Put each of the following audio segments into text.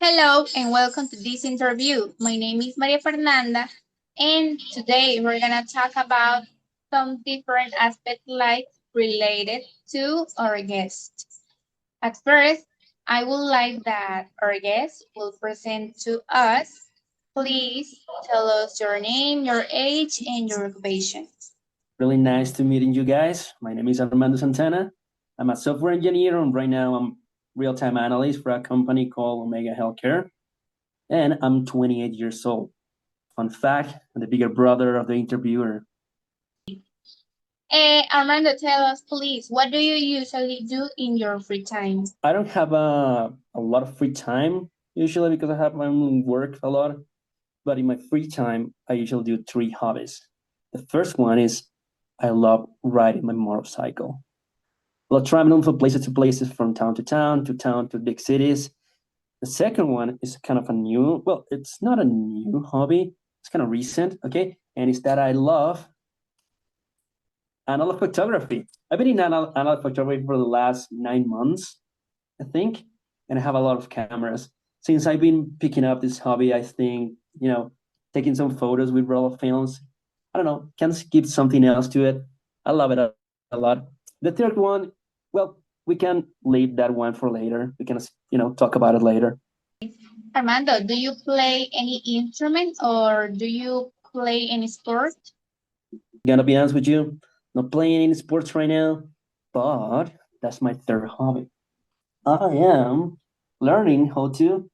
Hello and welcome to this interview. My name is Maria Fernanda, and today we're gonna talk about some different aspects like related to our guest. At first, I would like that our guest will present to us. Please tell us your name, your age, and your occupation. Really nice to meeting you guys. My name is Armando Santana. I'm a software engineer, and right now I'm real-time analyst for a company called Omega Healthcare, and I'm 28 years old. Fun fact: I'm the bigger brother of the interviewer. Armando, tell us, please, what do you usually do in your free time? I don't have a lot of free time usually because I have my own work a lot. But in my free time, I usually do three hobbies. The first one is I love riding my motorcycle. Well, traveling from places to places, from town to town to big cities. The second one is kind of a new, well, it's not a new hobby. It's kind of recent, okay? And it's that I love analog photography. I've been in analog photography for the last 9 months, I think, and I have a lot of cameras. Since I've been picking up this hobby, I think, taking some photos with roll films, I don't know, can give something else to it. I love it a lot. The third one, well, we can leave that one for later. We can, talk about it later. Armando, do you play any instrument or do you play any sport? Gonna be honest with you, not playing any sports right now, but that's my third hobby. I am learning how to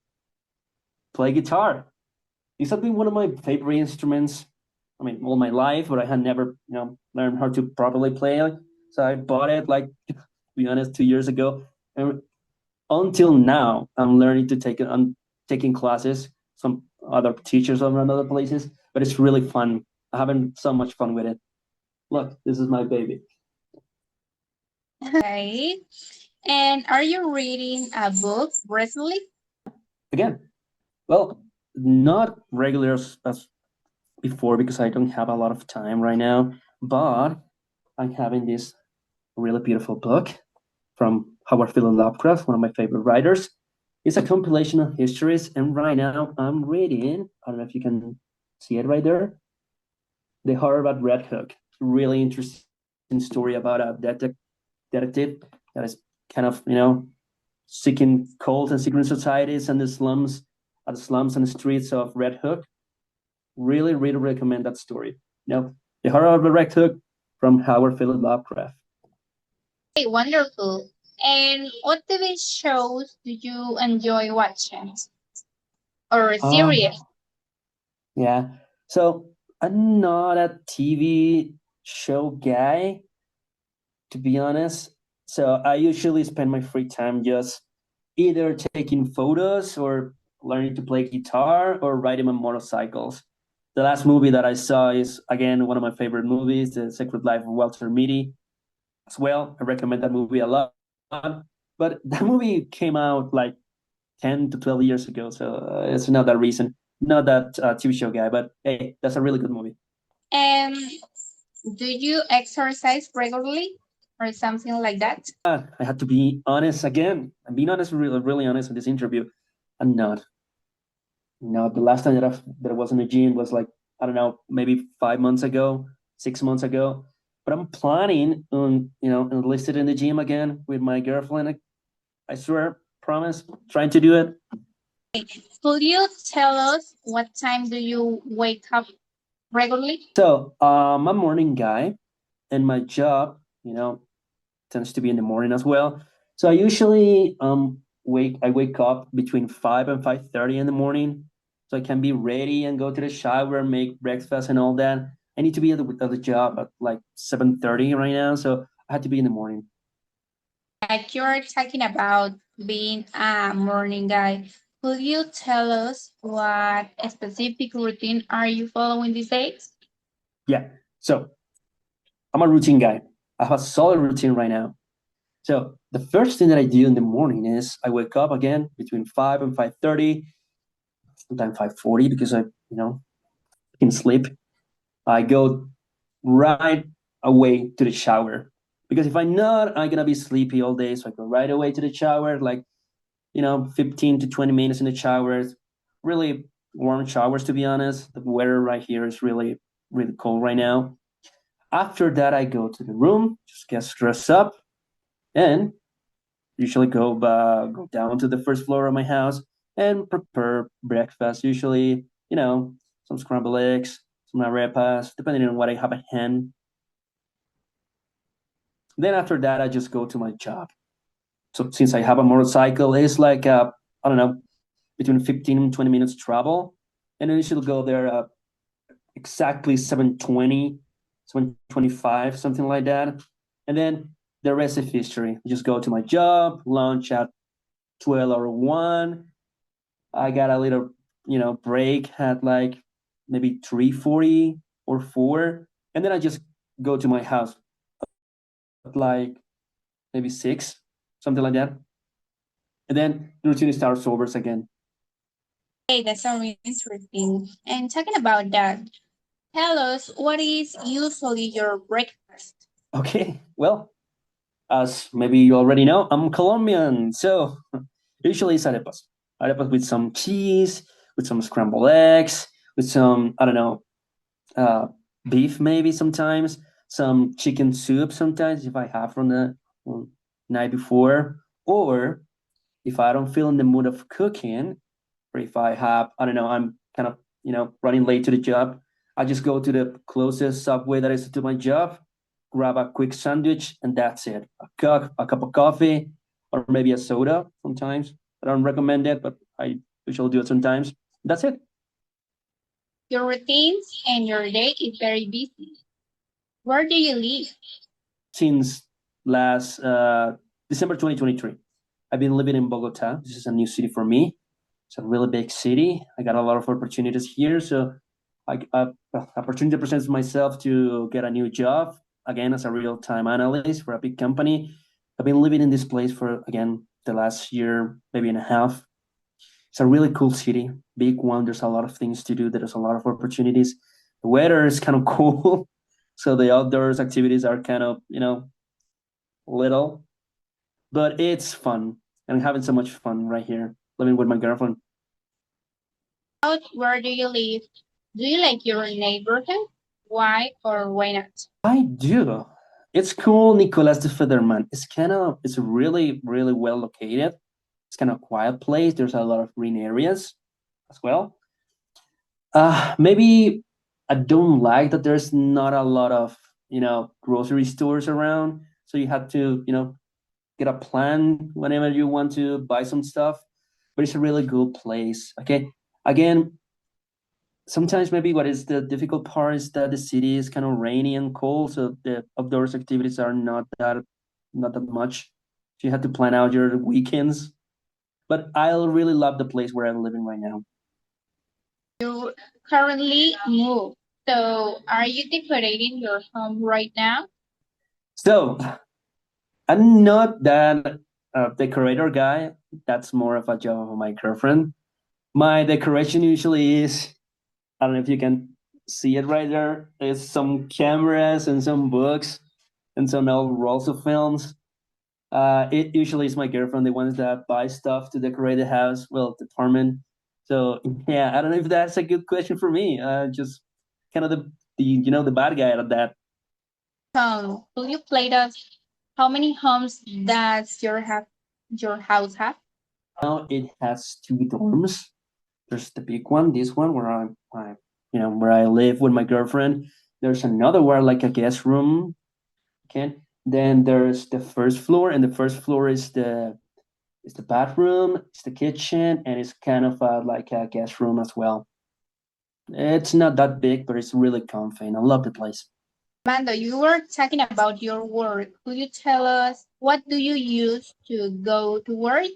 play guitar. This has been one of my favorite instruments. I mean, all my life, but I had never, learned how to properly play it. So I bought it, like, to be honest, 2 years ago. And until now, I'm learning to take it. I'm taking classes, some other teachers from other places, but it's really fun. I'm having so much fun with it. Look, this is my baby. Okay. And are you reading a book recently? Again, well, not regular as before because I don't have a lot of time right now, but I'm having this really beautiful book from Howard Phillips Lovecraft, one of my favorite writers. It's a compilation of histories, and right now I'm reading, I don't know if you can see it right there, The Horror about Red Hook. Really interesting story about a detective that is kind of, seeking cult and secret societies and the slums and the streets of Red Hook. Really, really recommend that story. The Horror of the Red Hook from Howard Phillips Lovecraft. Hey, wonderful. And what TV shows do you enjoy watching? Or a Um, series? yeah. So I'm not a TV show guy, to be honest. So I usually spend my free time just either taking photos or learning to play guitar or riding on motorcycles. The last movie that I saw is again one of my favorite movies, The Secret Life of Walter Mitty. As well, I recommend that movie a lot. But that movie came out like 10 to 12 years ago, so it's not that recent. Not that TV show guy, but hey, that's a really good movie. And do you exercise regularly or something like that? I had to be honest again. I'm being honest, really, really honest in this interview. I'm not. No, the last time that I was in the gym was like, I don't know, maybe 5 months ago, 6 months ago. But I'm planning on, enlisted in the gym again with my girlfriend. I swear, promise, trying to do it. Could you tell us what time do you wake up regularly? So I'm a morning guy, and my job, tends to be in the morning as well. So I usually wake up between 5 and 5:30 in the morning, so I can be ready and go to the shower, make breakfast and all that. I need to be at the job at like 7:30 right now, so I had to be in the morning. Like you're talking about being a morning guy. Could you tell us what specific routine are you following these days? Yeah. So I'm a routine guy. I have a solid routine right now. So the first thing that I do in the morning is I wake up again between 5 and 5:30, sometimes 5:40 because can sleep. I go right away to the shower because if I'm not, I'm gonna be sleepy all day. So I go right away to the shower, like 15 to 20 minutes in the showers. Really warm showers, to be honest. The weather right here is really, really cold right now. After that, I go to the room, just get dressed up, and usually go down to the first floor of my house and prepare breakfast. Usually, some scrambled eggs, some arepas, depending on what I have at hand. Then after that, I just go to my job. So since I have a motorcycle, it's like I don't know, between 15 and 20 minutes travel, and I usually go there exactly 7:20, 7:25, something like that, and then the rest is history. I just go to my job, lunch at 12 or 1. I got a little, break at like maybe 3:40 or 4, and then I just go to my house at like maybe 6, something like that. And then the routine starts over again. Hey, that's so interesting. And talking about that, tell us what is usually your breakfast? Okay, well, as maybe you already know, I'm Colombian, so usually it's arepas. Arepas with some cheese, with some scrambled eggs, with some, I don't know, uh, beef maybe sometimes, some chicken soup sometimes if I have from the night before, or if I don't feel in the mood of cooking, or if I have, I don't know, I'm kind of, running late to the job, I just go to the closest Subway that is to my job, grab a quick sandwich, and that's it. A cup of coffee, or maybe a soda sometimes. I don't recommend it, but I usually do it sometimes. That's it. Your routines and your day is very busy. Where do you live? Since last December 2023, I've been living in Bogota. This is a new city for me. It's a really big city. I got a lot of opportunities here. So opportunity presents myself to get a new job again as a real-time analyst for a big company. I've been living in this place for again the last year, maybe and a half. It's a really cool city, big one. There's a lot of things to do. There's a lot of opportunities. The weather is kind of cool, so the outdoors activities are kind of little, but it's fun. I'm having so much fun right here, living with my girlfriend. Out, where do you live? Do you like your neighborhood? Why or why not? I do. It's cool, Nicolas de Federman. It's really, really well located. It's kind of a quiet place. There's a lot of green areas as well. Maybe I don't like that there's not a lot of, grocery stores around. So you have to, get a plan whenever you want to buy some stuff. But it's a really good place. Okay. Again, sometimes maybe what is the difficult part is that the city is kind of rainy and cold, so the outdoors activities are not that much. So you have to plan out your weekends. But I really love the place where I'm living right now. You currently move. So are you decorating your home right now? So I'm not that decorator guy. That's more of a job of my girlfriend. My decoration usually is, I don't know if you can see it right there. There's some cameras and some books and some old rolls of films. It usually is my girlfriend, the ones that buy stuff to decorate the house, well, the apartment. So yeah, I don't know if that's a good question for me. Just kind of the bad guy at that. So will you play us? How many homes does your house have? Now it has two dorms. There's the big one, this one where where I live with my girlfriend. There's another where like a guest room. Okay. Then there's the first floor, and the first floor is the bathroom, it's the kitchen, and it's kind of like a guest room as well. It's not that big, but it's really comfy, and I love the place. Mando, you were talking about your work. Could you tell us what do you use to go to work?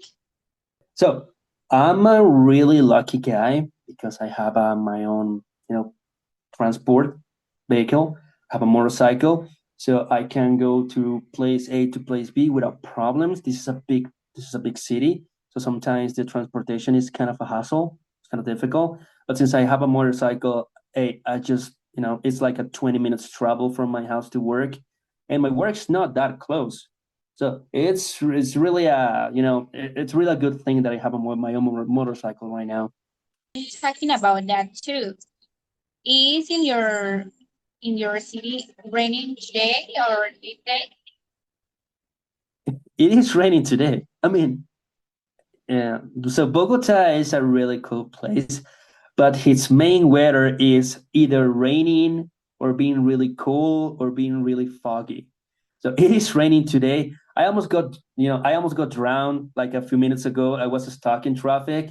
So I'm a really lucky guy because I have my own, transport vehicle. I have a motorcycle, so I can go to place A to place B without problems. This is a big city, so sometimes the transportation is kind of a hassle. It's kind of difficult. But since I have a motorcycle, I just it's like a 20 minutes travel from my house to work, and my work's not that close. So it's really it's really a good thing that I have my own motorcycle right now. Talking about that too. Is in your city raining today or this day? It is raining today. I mean, yeah. So Bogota is a really cool place, but its main weather is either raining or being really cool or being really foggy. So it is raining today. I almost got drowned like a few minutes ago. I was stuck in traffic.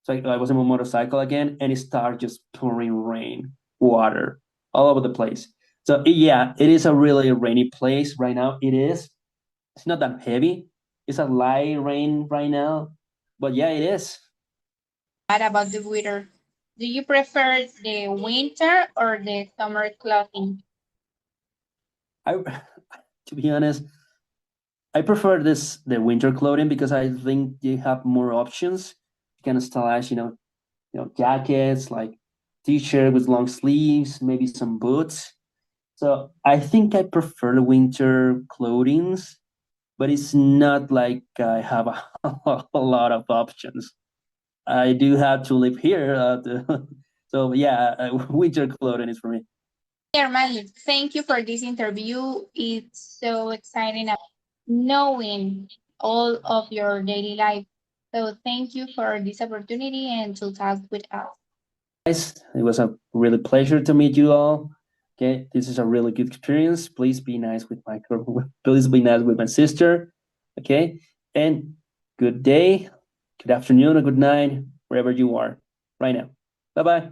So I was on my motorcycle again, and it started just pouring rain, water all over the place. So yeah, it is a really rainy place right now. It is. It's not that heavy. It's a light rain right now, but yeah, it is. What about the weather? Do you prefer the winter or the summer clothing? I, to be honest, I prefer the winter clothing because I think you have more options. You can stylize, jackets like t-shirt with long sleeves, maybe some boots. So I think I prefer the winter clothings, but it's not like I have a lot of options. I do have to live here, so yeah, winter clothing is for me. Herman, thank you for this interview. It's so exciting knowing all of your daily life. So thank you for this opportunity and to talk with us. Guys, it was a really pleasure to meet you all. Okay, this is a really good experience. Please be nice with my please be nice with my sister. Okay, and good day, good afternoon, or good night, wherever you are right now. Bye bye.